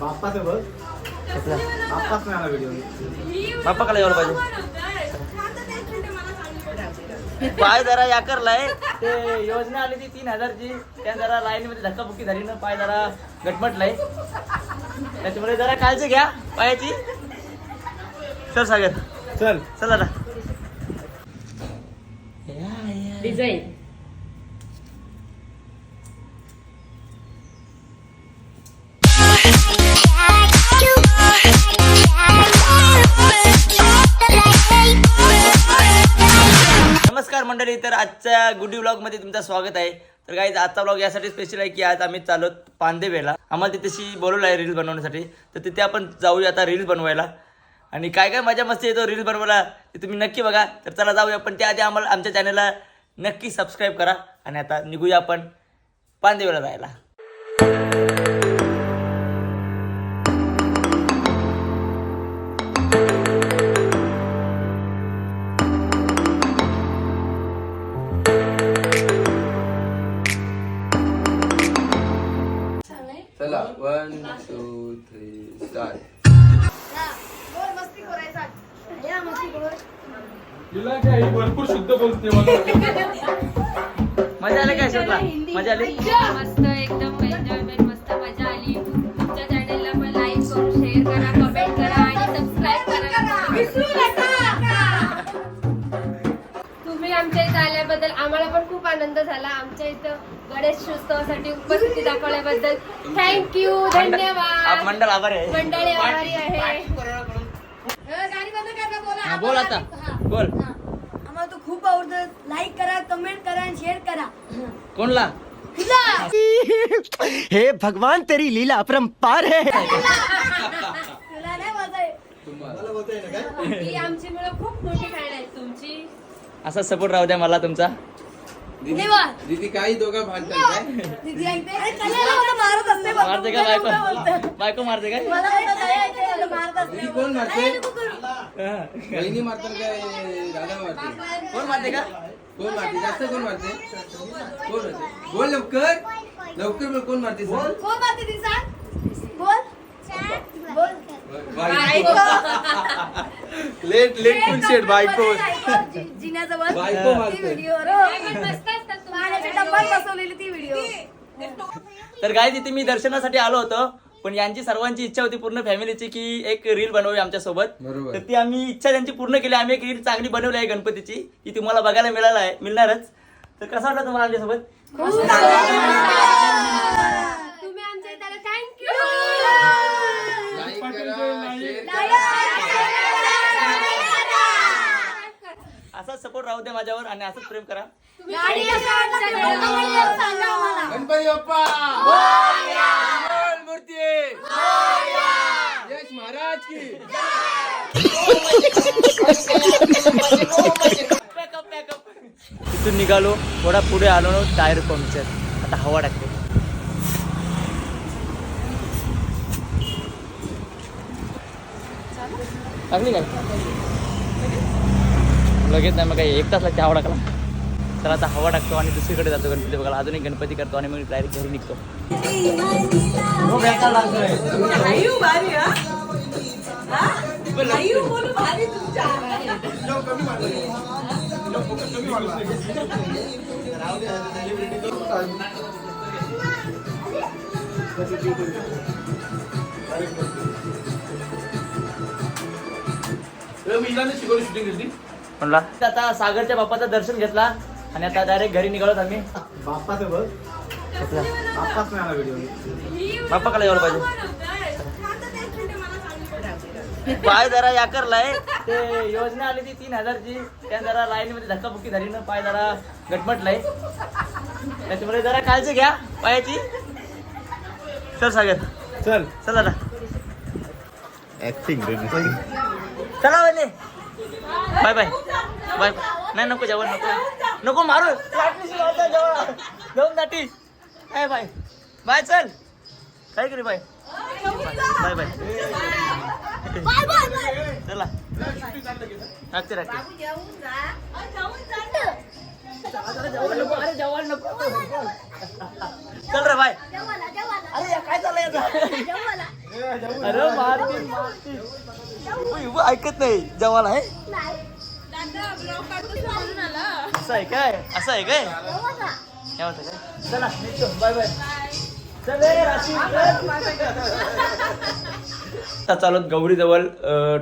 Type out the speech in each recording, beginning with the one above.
बाप्पाचं बघ. बाप्पाच नाही आला व्हिडिओ. बाप्पा कडे यायला पाहिजे. पाय जरा या करलाय ते योजना आली ती 3000ची, त्या जरा लाईन मध्ये धक्काबुक्की झाली ना, पाय जरा गटमटलाय, त्याच्यामुळे जरा काळजी घ्या पायाची. चल सागर चल चल आता. डिझाईन नमस्कार मंडळी, तर आजच्या गुडी व्लॉग मध्ये तुमचं स्वागत आहे. तर गाईज आजचा व्लॉग यासाठी स्पेशल आहे की आज आम्ही चाललो पांदेवेला. आम्हाला तिथेशी बोलवलं आहे रील्स बनवण्यासाठी, तर तिथे आपण जाऊया आता रील्स बनवायला. आणि काय काय मजा मस्ती येतो रील्स बनवायला ते तुम्ही नक्की बघा. तर चला जाऊया, पण त्याआधी आम्हाला आमच्या चॅनलला नक्की सबस्क्राईब करा. आणि आता निघूया आपण पांदेवेला जायला. चला 1 2 3 स्टार्ट. तिला काय भरपूर शुद्ध बोलते मला. मजा आली काय शोधला? मजा आली. मस्त एकदम एन्जॉयमेंट, मस्त मजा आली. तुमच्या चॅनलला पण लाईक करून शेअर करा, कमेंट करा आणि सबस्क्राईब करा. विसरू नका. तुम्ही आमच्या इथं आल्याबद्दल आम्हाला पण खूप आनंद झाला. आमच्या इथं गणेश उत्सवासाठी उपस्थिती दाखवल्याबद्दल थँक्यू, धन्यवाद. मंडळ आभारी आहे. मंडळी आभारी आहे. हा, बोल आता बोल. आम्हाला तो खूप आवडतं. लाईक करा, कमेंट करा आणि शेअर करा. कोणला? हे भगवान तेरी लीला अपरंपार है. तुला नाही मजा आहे. ही आमची मुलं खूप मोठी फॅन आहेत तुमची. असा सपोर्ट राहू द्या मला तुमचा. धन्यवाद. दीदी काही दोघं भांडतात काय? दीदी ऐकते. अरे कशाला मला मारत असते बघ. मारते का बायको? बायको मारते काय? मला वाटतं काय ऐकते, मला मारत असते. दीदी कोण मारते? अरे नको करू. बहिणी मारतात काय दादा मारते? कोण मारते का? कोण मारते? जास्त कोण मारते? कोण मारते? बोल लवकर लवकर बोल. कोण मारते सांग? कोण मारते ती सांग? बोल. बोल. बायको. लेट टू शेड बायको. जिन्याजवळ बायको ती मारते. व्हिडिओ मस्त असतात पाण्याच्या डब्यात बसवलेली ती व्हिडिओ. तर काय तिथे मी दर्शनासाठी आलो होतो, पण यांची सर्वांची इच्छा होती पूर्ण फॅमिलीची की एक रील बनवूया आमच्या सोबत. बरोबर. तर ती आम्ही इच्छा त्यांची पूर्ण केली. आम्ही एक रील चांगली बनवली आहे गणपतीची, ती तुम्हाला बघायला मिळणारच. तर कसं वाटलं तुम्हाला आमच्यासोबत? तुम्ही आमच्या इथं थँक्यू. लाईक करा, शेअर असाच सपोर्ट राहू दे माझ्यावर आणि असंच प्रेम करा. गाडी कशी वाटली? सांगा आम्हाला. गणपती बाप्पा मंगल मूर्ती यश महाराज की. तिथून निघालो, थोडा पुढे आलो, टायर पंक्चर. आता हवा टाकते. टाकली काय? लगेच नाही, मग काही 1 तास लागते हवा टाकला. तर आता हवा टाकतो आणि दुसरीकडे जातो गणपती बघायला. अजून एक गणपती करतो आणि मग डायरेक्ट घरी निघतो. म्हणला आता सागरच्या बाप्पाचं दर्शन घेतला आणि आता डायरेक्ट घरी निघालो आम्ही. बाप्पाचं बघ. बाप्पाच नाही आला व्हिडिओ. बाप्पा कडे यायला पाहिजे. पाय जरा या करलाय ते योजना आली ती 3000ची, त्या जरा लाईन मध्ये धक्काबुक्की झाली ना, पाय जरा गटमटलाय, त्याच्यामुळे जरा काळजी घ्या पायाची. चल सागर चल चल आता. ऍक्टिंग चला बने. Bye bye bye. नाही नको जेवण नको मारू. जाऊन दाटी. Bye bye bye. चल काय करू बाय बाय बाय. चला राखते जेवण नको. चल रे बाय. अरे काय चाललंय आता? अरे मारती ऐकत नाही जवाला आहे. असं आहे काय? असं आहे काय? चला बाय बाय. चालत गौरीजवळ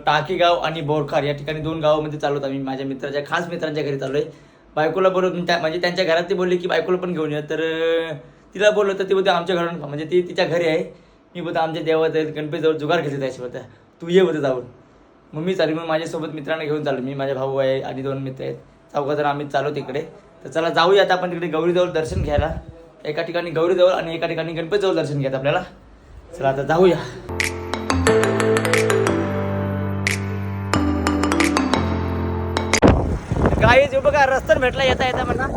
टाकी गाव आणि बोरखार या ठिकाणी 2 गावामध्ये चालवत आम्ही माझ्या मित्राच्या खास मित्रांच्या घरी चाललोय. बायकोला बोलवून म्हणजे त्यांच्या घरात ते बोलले की बायकोला पण घेऊन ये. तर तिला बोललो तर ती बोलते आमच्या घरात म्हणजे ती तिच्या घरी आहे. मी बोलतो आमच्या देवात गणपतीजवळ जुगार घेतले त्याशी बोलता तू ये बोलतो जाऊन. मग मी चालू मग माझ्यासोबत मित्रांना घेऊन चाललो. मी माझा भाऊ आहे आणि 2 मित्र आहेत. चौघा आम्ही चालू तिकडे. तर चला जाऊया आता आपण तिकडे गौरीजवळ दर्शन घ्यायला. एका ठिकाणी गौरीजवळ आणि एका ठिकाणी गणपतीजवळ दर्शन घ्यायचं आपल्याला. चला आता जाऊया. काही जो बघा रस्त्यावर भेटला येता म्हणा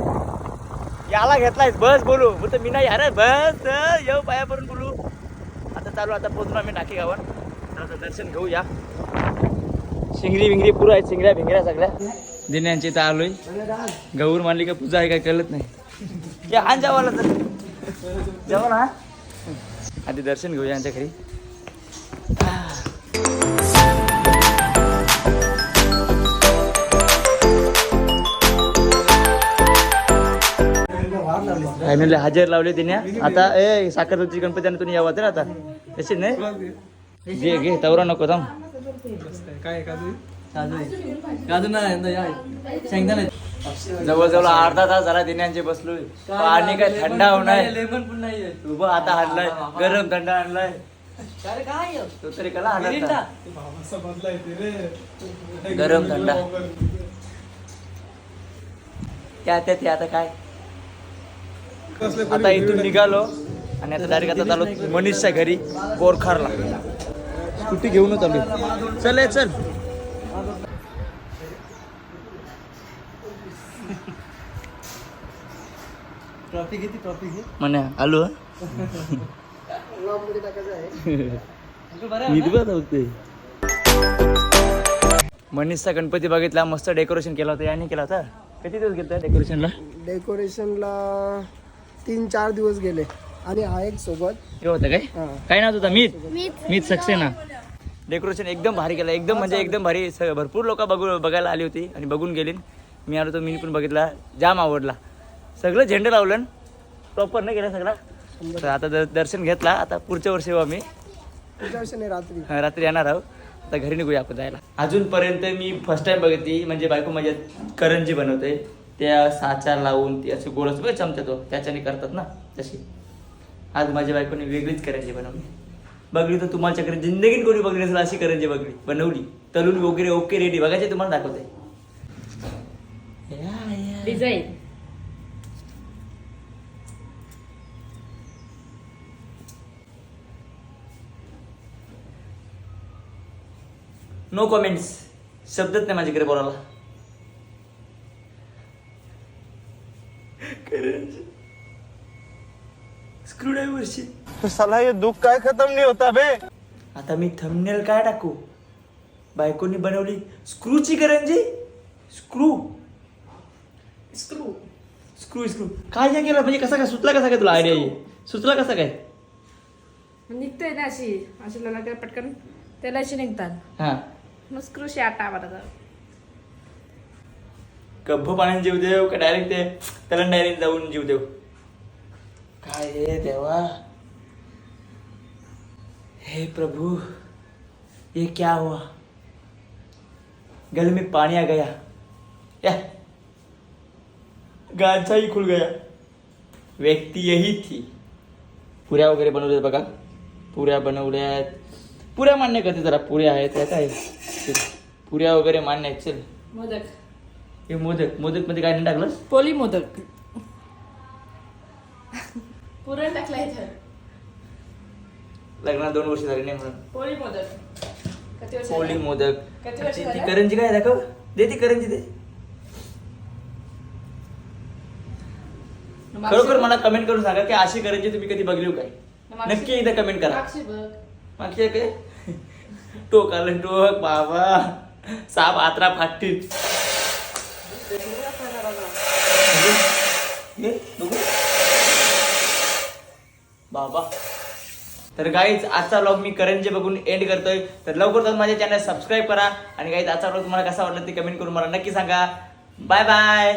याला घेतलाय बस बोलू बोलतो मी नाही अरे बस येऊ पाया पडून बोलू. आता चालू आता पोहोचलो आम्ही टाकी गावात. आता दर्शन घेऊया. शिंगरी विंगरी पुरं आहेत शिंगऱ्या भिंगऱ्या सगळ्या दिन्यांची इथं आलोय. गौर मानली का पूजा आहे काय कळत नाही. हे हा जावाला तर जावा ना आधी दर्शन घेऊया यांच्या घरी. फायनली हजेर लावले तिने. आता ए साखरची गणपती तुम्ही यावं तर आता तशी नाही घे घे तवरा नको थांब. काय काजू काजू नाही शेंगदाणे जवळजवळ अर्धा तास झाला दिन्यांचे बसलोय. पाणी काय थंड होणार लेमन पण नाहीये. उभं आता आणलाय गरम थंड आणलाय तो तरी कला आणला गरम थंड त्या आता काय. आता इथून निघालो आणि आता डायरेक्ट आता चालू मनीषच्या घरी बोरखारला. स्कूटी घेऊनच आलो. चल चल ट्रॉफी घेते ट्रॉफी घे म्हणे आलो मनीषचा गणपती बघितला मस्त डेकोरेशन केला होता याने केला होता. किती दिवस गेले डेकोरेशनला? डेकोरेशनला 3-4 दिवस गेले आणि हा एक सोबत हे होतं काय काय नाव होता मीच सक्सेना. डेकोरेशन एकदम भारी केलं एकदम म्हणजे एकदम भारी. भरपूर लोक बघायला आली होती आणि बघून गेली. मी आलो तर मी पण बघितला जाम आवडला. सगळं झेंडे लावलं प्रॉपर नाही केलं सगळा. तर आता दर्शन घेतला. आता पुढच्या वर्षी येऊ आम्ही रात्री येणार आहोत. आता घरी निघूया आपण जायला. अजूनपर्यंत मी फर्स्ट टाइम बघितली म्हणजे बायको माझ्या करंजी बनवते त्या साचा लावून ती असे गोळच बघ चमचा तो त्याच्याने करतात ना तशी. आज माझ्या बायकोने वेगळीच करंजी बनवली. बघली तर तुम्हाला चक्र जिंदगीत कोणी बघली नसेल अशी करंजी बनवली तळून वगैरे ओके रेडी. बघायचे तुम्हाला दाखवते डिझाईन. नो कमेंट्स शब्दच नाही माझ्याकडे बोलायला. स्क्रू ड्रायव्हरची साला ये दुख काय खत्म नहीं होता बे. आता मी थंबनेल काय टाकू? बायकोनी बनवली स्क्रूची करंजी. स्क्रू स्क्रू स्क्रू स्क्रू काय काय केलं म्हणजे कसा काय सुचला कसा काय तुला आयडिया आहे सुचला कसा काय? निघतोय ना अशी अशी लगा पटकन त्याला अशी निघतात. हा मग स्क्रूशी आटा बरं कब्ब पाण्याने जीव देव का डायरेक्ट ते त्याला डायरेक्ट जाऊन जीव देव काय रे देवा. हे प्रभु ये क्या हुआ? गले में पानी आ गया या गांचा ही खुल गया. व्यक्ती यही थी. पुऱ्या वगैरे बनवल्यात बघा. पुऱ्या बनवल्यात. पुऱ्या मान्य करते जरा पुऱ्या आहेत त्या काय पुऱ्या वगैरे मान्य आहेत. चल मोदक. हे मोदक मोदक मध्ये काय नाही टाकलं? पोली मोदक पुरण टाकलाय तर लग्नाला 2 वर्ष झाली नाही म्हणून पोळी मोदक. पोळी मोदक. किती वर्ष ती झालं? करंजी काय दाखव दे ती करंजी दे. खरोखर मला कमेंट करून सांगा की अशी करंजी तुम्ही कधी बघली हो काय. नक्की एकदा कमेंट करा. मागची काय टोक आलं टोक बाबा साप आत्रा फाटतील. बाबा तर गाईज आजचा व्लॉग मी करंजे बघून एंड करतोय. तर लवकर जाऊन माझ्या चॅनल सबस्क्राईब करा आणि गाईज आजचा व्लॉग तुम्हाला कसा वाटला ते कमेंट करून मला नक्की सांगा. Bye bye.